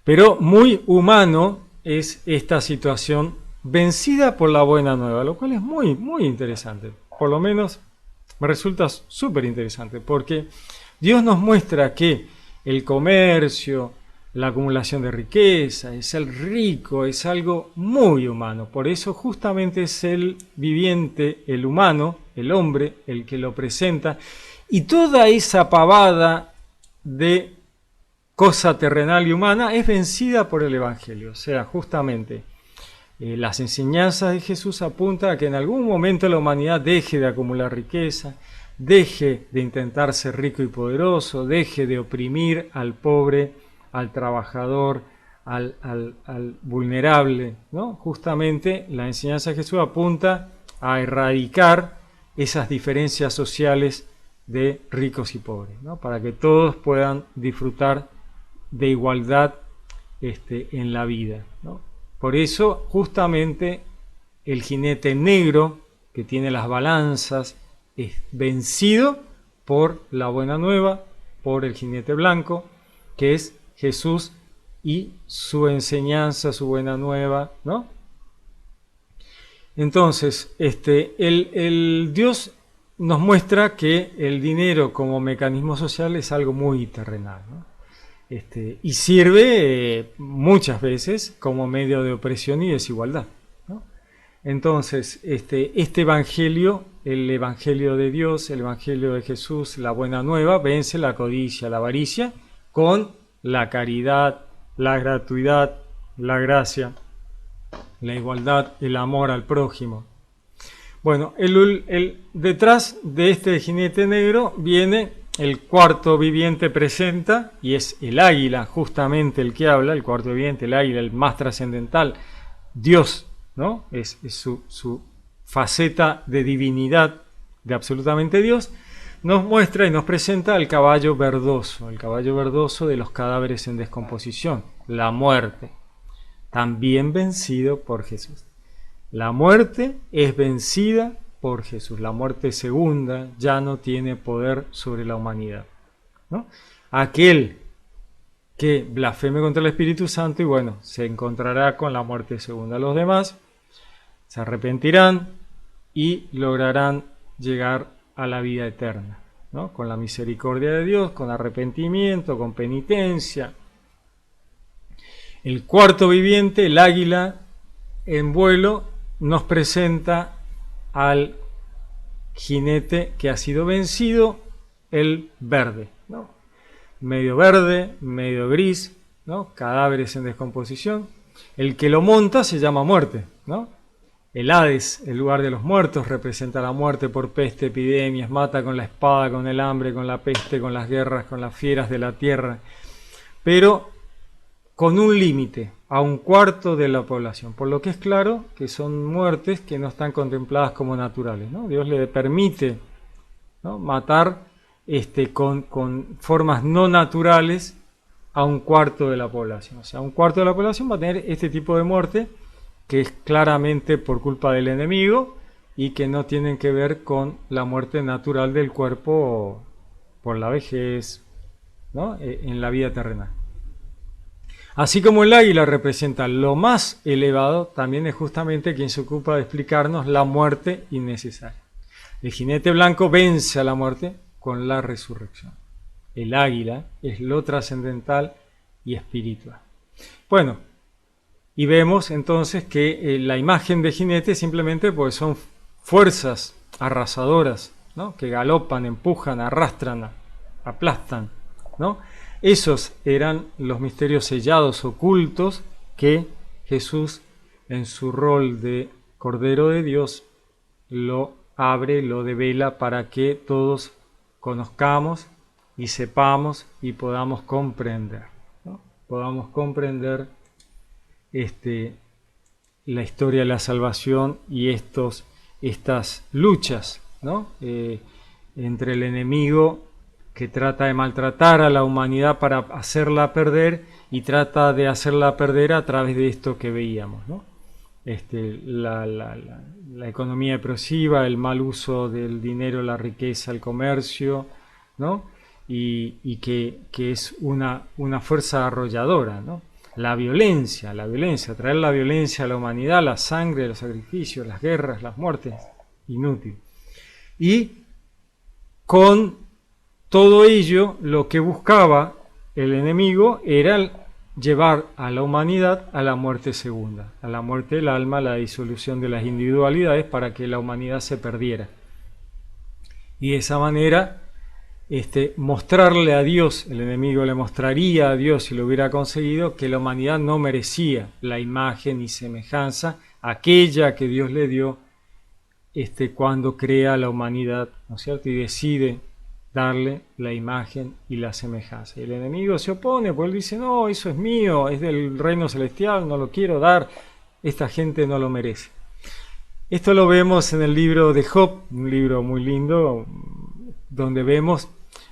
Pero muy humano es esta situación vencida por la buena nueva, lo cual es muy, muy interesante. Por lo menos me resulta súper interesante, porque Dios nos muestra que el comercio, la acumulación de riqueza, es el rico, es algo muy humano. Por eso justamente es el viviente, el humano, el hombre, el que lo presenta. Y toda esa pavada de cosa terrenal y humana es vencida por el Evangelio. O sea, justamente las enseñanzas de Jesús apuntan a que en algún momento la humanidad deje de acumular riqueza, deje de intentar ser rico y poderoso, deje de oprimir al pobre, al trabajador, al vulnerable, ¿no? Justamente la enseñanza de Jesús apunta a erradicar esas diferencias sociales de ricos y pobres, ¿no? Para que todos puedan disfrutar de igualdad en la vida, ¿no? Por eso, justamente, el jinete negro, que tiene las balanzas, es vencido por la buena nueva, por el jinete blanco, que es Jesús y su enseñanza, su buena nueva, ¿no? Entonces, el Dios nos muestra que el dinero como mecanismo social es algo muy terrenal, ¿no? Y sirve muchas veces como medio de opresión y desigualdad, ¿no? Entonces, este evangelio, el evangelio de Dios, el evangelio de Jesús, la buena nueva, vence la codicia, la avaricia, con la caridad, la gratuidad, la gracia, la igualdad, el amor al prójimo. Bueno, detrás de este jinete negro viene el cuarto viviente, presenta, y es el águila, justamente el que habla, el cuarto viviente, el águila, el más trascendental, Dios, ¿no? Es su faceta de divinidad, de absolutamente Dios. Nos muestra y nos presenta el caballo verdoso de los cadáveres en descomposición, la muerte, también vencido por Jesús. La muerte es vencida por Jesús. La muerte segunda ya no tiene poder sobre la humanidad, ¿no? Aquel que blasfeme contra el Espíritu Santo, y bueno, se encontrará con la muerte segunda. Los demás se arrepentirán y lograrán llegar a la vida eterna, ¿no? Con la misericordia de Dios, con arrepentimiento, con penitencia. El cuarto viviente, el águila en vuelo, nos presenta al jinete que ha sido vencido, el verde, ¿no? Medio verde, medio gris, ¿no? Cadáveres en descomposición. El que lo monta se llama muerte, ¿no? El Hades, el lugar de los muertos, representa la muerte por peste, epidemias, mata con la espada, con el hambre, con la peste, con las guerras, con las fieras de la tierra, pero con un límite, a un cuarto de la población, por lo que es claro que son muertes que no están contempladas como naturales, ¿no? Dios le permite, ¿no?, matar con formas no naturales a un cuarto de la población. O sea, un cuarto de la población va a tener este tipo de muerte, que es claramente por culpa del enemigo y que no tienen que ver con la muerte natural del cuerpo por la vejez, ¿no?, en la vida terrenal. Así como el águila representa lo más elevado, también es justamente quien se ocupa de explicarnos la muerte innecesaria. El jinete blanco vence a la muerte con la resurrección. El águila es lo trascendental y espiritual. Bueno, y vemos entonces que la imagen de jinete simplemente pues son fuerzas arrasadoras, ¿no? Que galopan, empujan, arrastran, aplastan, ¿no? Esos eran los misterios sellados, ocultos, que Jesús, en su rol de Cordero de Dios, lo abre, lo devela para que todos conozcamos y sepamos y podamos comprender, ¿no? Podamos comprender la historia de la salvación y estas luchas, ¿no? Entre el enemigo que trata de maltratar a la humanidad para hacerla perder y trata de hacerla perder a través de esto que veíamos, ¿no? La economía explosiva, el mal uso del dinero, la riqueza, el comercio, ¿no? Y que es una fuerza arrolladora, ¿no? La violencia, traer la violencia a la humanidad, la sangre, los sacrificios, las guerras, las muertes, inútil. Y con todo ello, lo que buscaba el enemigo era llevar a la humanidad a la muerte segunda, a la muerte del alma, a la disolución de las individualidades para que la humanidad se perdiera. Y de esa manera mostrarle a Dios, el enemigo le mostraría a Dios, si lo hubiera conseguido, que la humanidad no merecía la imagen y semejanza, aquella que Dios le dio cuando crea la humanidad, ¿no es cierto? Y decide darle la imagen y la semejanza. Y el enemigo se opone, porque él dice, no, eso es mío, es del reino celestial, no lo quiero dar, esta gente no lo merece. Esto lo vemos en el libro de Job, un libro muy lindo, donde vemos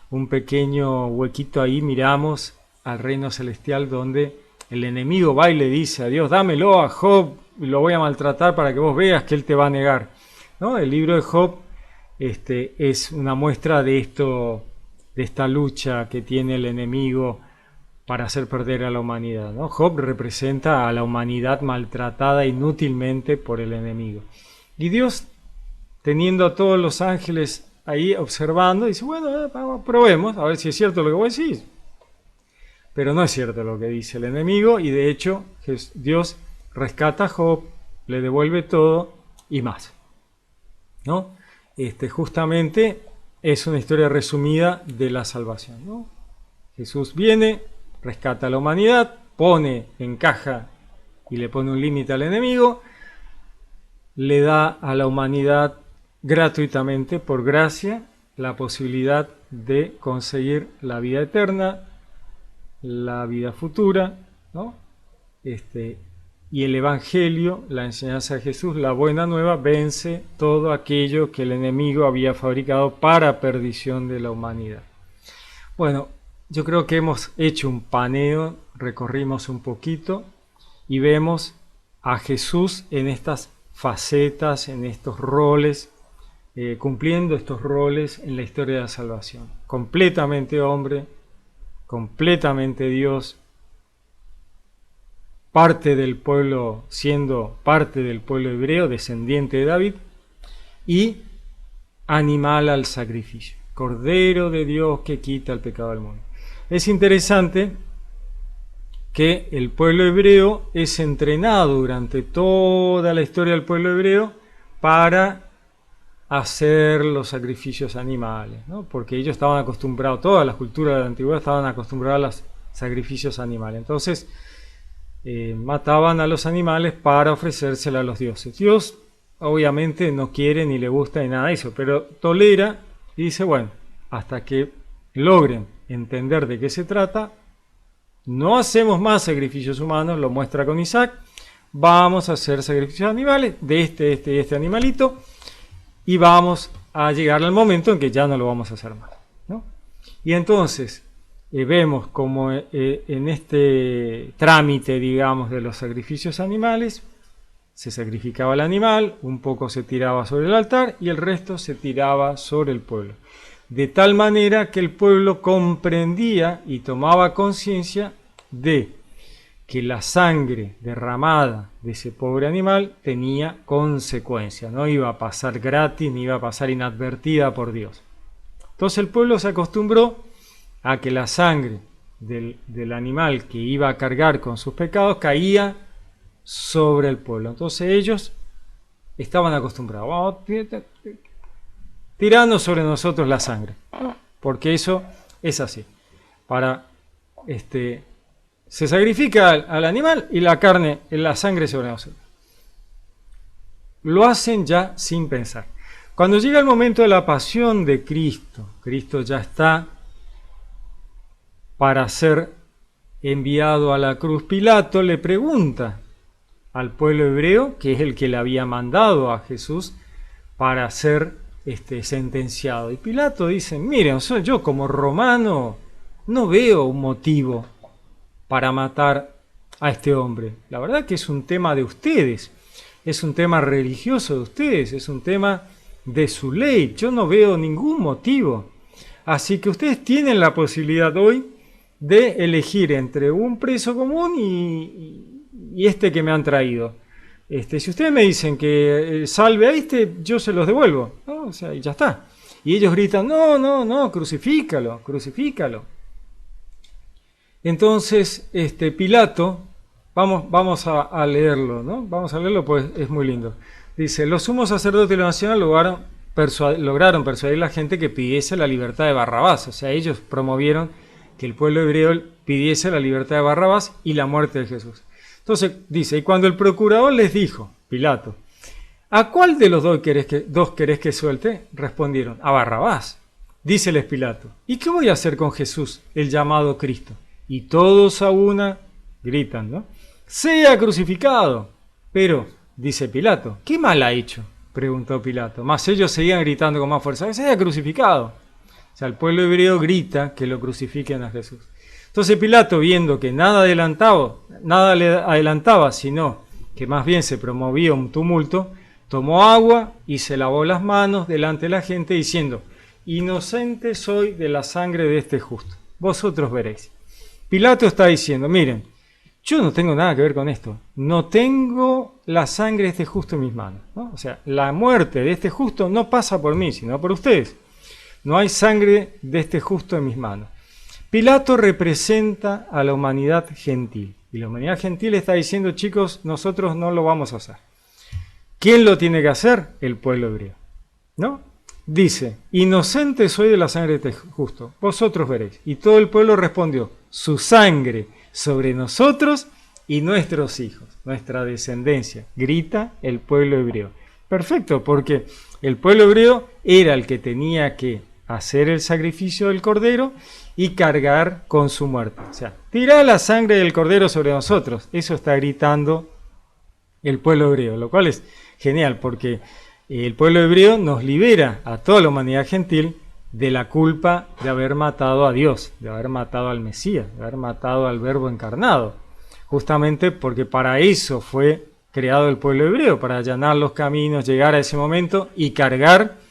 un pequeño huequito ahí, miramos al reino celestial donde el enemigo va y le dice a Dios, dámelo a Job, y lo voy a maltratar para que vos veas que él te va a negar, ¿no? El libro de Job es una muestra de esto, de esta lucha que tiene el enemigo para hacer perder a la humanidad, ¿no? Job representa a la humanidad maltratada inútilmente por el enemigo. Y Dios, teniendo a todos los ángeles ahí observando, dice, bueno, probemos, a ver si es cierto lo que vos decís. Pero no es cierto lo que dice el enemigo, y de hecho Dios rescata a Job, le devuelve todo y más, ¿no? Justamente es una historia resumida de la salvación, ¿no? Jesús viene, rescata a la humanidad, encaja y le pone un límite al enemigo, le da a la humanidad gratuitamente, por gracia, la posibilidad de conseguir la vida eterna, la vida futura, ¿no? Y el Evangelio, la enseñanza de Jesús, la buena nueva, vence todo aquello que el enemigo había fabricado para perdición de la humanidad. Bueno, yo creo que hemos hecho un paneo, recorrimos un poquito y vemos a Jesús en estas facetas, en estos roles, cumpliendo estos roles en la historia de la salvación. Completamente hombre, completamente Dios, parte del pueblo, siendo parte del pueblo hebreo, descendiente de David, y animal al sacrificio, Cordero de Dios que quita el pecado del mundo. Es interesante que el pueblo hebreo es entrenado durante toda la historia del pueblo hebreo para hacer los sacrificios animales, ¿no? Porque ellos estaban acostumbrados, todas las culturas de la antigüedad estaban acostumbradas a los sacrificios animales. Entonces, mataban a los animales para ofrecérsela a los dioses. Dios obviamente no quiere ni le gusta ni nada de eso, pero tolera y dice, bueno, hasta que logren entender de qué se trata, no hacemos más sacrificios humanos, lo muestra con Isaac, vamos a hacer sacrificios animales de este animalito y vamos a llegar al momento en que ya no lo vamos a hacer más, ¿no? Y entonces vemos como en este trámite, digamos, de los sacrificios animales, se sacrificaba el animal, un poco se tiraba sobre el altar y el resto se tiraba sobre el pueblo. De tal manera que el pueblo comprendía y tomaba conciencia de que la sangre derramada de ese pobre animal tenía consecuencias, no iba a pasar gratis ni iba a pasar inadvertida por Dios. Entonces el pueblo se acostumbró a que la sangre del animal que iba a cargar con sus pecados caía sobre el pueblo. Entonces ellos estaban acostumbrados, vamos, tirando sobre nosotros la sangre, porque eso es así. Se sacrifica al animal y la carne, la sangre sobre nosotros. Lo hacen ya sin pensar. Cuando llega el momento de la pasión de Cristo, Cristo ya está para ser enviado a la cruz. Pilato le pregunta al pueblo hebreo, que es el que le había mandado a Jesús para ser sentenciado. Y Pilato dice, miren, yo como romano no veo un motivo para matar a este hombre. La verdad que es un tema de ustedes, es un tema religioso de ustedes, es un tema de su ley. Yo no veo ningún motivo. Así que ustedes tienen la posibilidad hoy de elegir entre un preso común y este que me han traído. Si ustedes me dicen que salve a este, yo se los devuelvo, ¿no? O sea, y ya está. Y ellos gritan, no, crucifícalo, crucifícalo. Entonces, Pilato, vamos a leerlo, ¿no? Vamos a leerlo, pues es muy lindo. Dice, los sumos sacerdotes de la nación lograron persuadir a la gente que pidiese la libertad de Barrabás. O sea, ellos promovieron que el pueblo hebreo pidiese la libertad de Barrabás y la muerte de Jesús. Entonces dice, y cuando el procurador les dijo, Pilato, ¿a cuál de los dos querés que suelte? Respondieron, a Barrabás. Díceles Pilato, ¿y qué voy a hacer con Jesús, el llamado Cristo? Y todos a una gritan, ¿no? ¡Sea crucificado! Pero, dice Pilato, ¿qué mal ha hecho? Preguntó Pilato. Mas ellos seguían gritando con más fuerza, ¡sea crucificado! O sea, el pueblo hebreo grita que lo crucifiquen a Jesús. Entonces Pilato, viendo que nada le adelantaba, sino que más bien se promovía un tumulto, tomó agua y se lavó las manos delante de la gente, diciendo, inocente soy de la sangre de este justo, vosotros veréis. Pilato está diciendo, miren, yo no tengo nada que ver con esto, no tengo la sangre de este justo en mis manos, ¿no? O sea, la muerte de este justo no pasa por mí, sino por ustedes. No hay sangre de este justo en mis manos. Pilato representa a la humanidad gentil. Y la humanidad gentil está diciendo, chicos, nosotros no lo vamos a hacer. ¿Quién lo tiene que hacer? El pueblo hebreo, ¿no? Dice, inocente soy de la sangre de este justo, vosotros veréis. Y todo el pueblo respondió, su sangre sobre nosotros y nuestros hijos, nuestra descendencia, grita el pueblo hebreo. Perfecto, porque el pueblo hebreo era el que tenía que hacer el sacrificio del cordero y cargar con su muerte. O sea, tirá la sangre del cordero sobre nosotros. Eso está gritando el pueblo hebreo, lo cual es genial porque el pueblo hebreo nos libera a toda la humanidad gentil de la culpa de haber matado a Dios, de haber matado al Mesías, de haber matado al Verbo encarnado. Justamente porque para eso fue creado el pueblo hebreo, para allanar los caminos, llegar a ese momento y cargar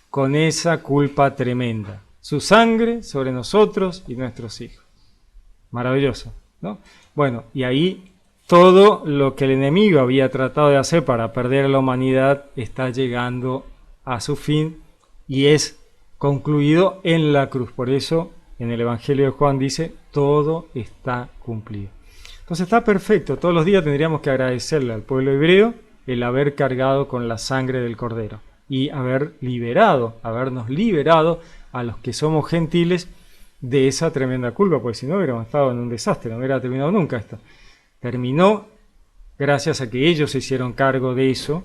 con esa culpa tremenda. Su sangre sobre nosotros y nuestros hijos. Maravilloso, ¿no? Bueno, y ahí todo lo que el enemigo había tratado de hacer para perder a la humanidad está llegando a su fin y es concluido en la cruz. Por eso en el Evangelio de Juan dice, todo está cumplido. Entonces está perfecto, todos los días tendríamos que agradecerle al pueblo hebreo el haber cargado con la sangre del Cordero y habernos liberado a los que somos gentiles de esa tremenda culpa, porque si no hubiéramos estado en un desastre, no hubiera terminado nunca esto. Terminó gracias a que ellos se hicieron cargo de eso,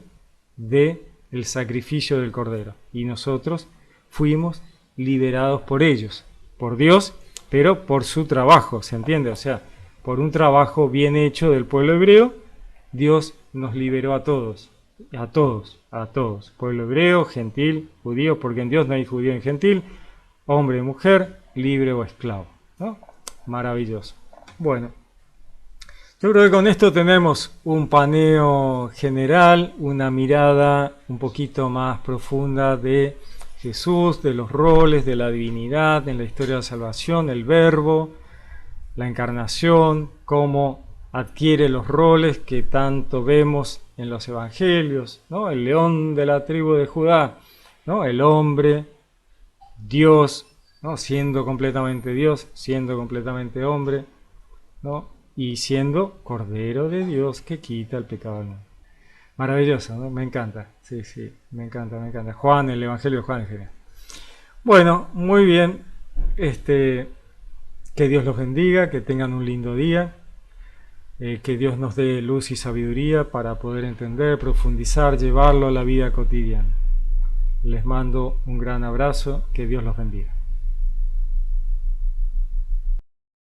del sacrificio del Cordero, y nosotros fuimos liberados por ellos, por Dios, pero por su trabajo, ¿se entiende? O sea, por un trabajo bien hecho del pueblo hebreo, Dios nos liberó a todos, pueblo hebreo, gentil, judío, porque en Dios no hay judío ni gentil, hombre y mujer, libre o esclavo, ¿no? Maravilloso. Bueno, yo creo que con esto tenemos un paneo general, una mirada un poquito más profunda de Jesús, de los roles, de la divinidad, en la historia de la salvación, el verbo, la encarnación, cómo adquiere los roles que tanto vemos en los evangelios, ¿no? El león de la tribu de Judá, ¿no? El hombre Dios, ¿no? Siendo completamente Dios, siendo completamente hombre, ¿no? Y siendo Cordero de Dios que quita el pecado del mundo. Maravilloso, ¿no? Me encanta. Sí, sí, me encanta, me encanta. Juan, el Evangelio de Juan es genial. Bueno, muy bien. Que Dios los bendiga, que tengan un lindo día. Que Dios nos dé luz y sabiduría para poder entender, profundizar, llevarlo a la vida cotidiana. Les mando un gran abrazo, que Dios los bendiga.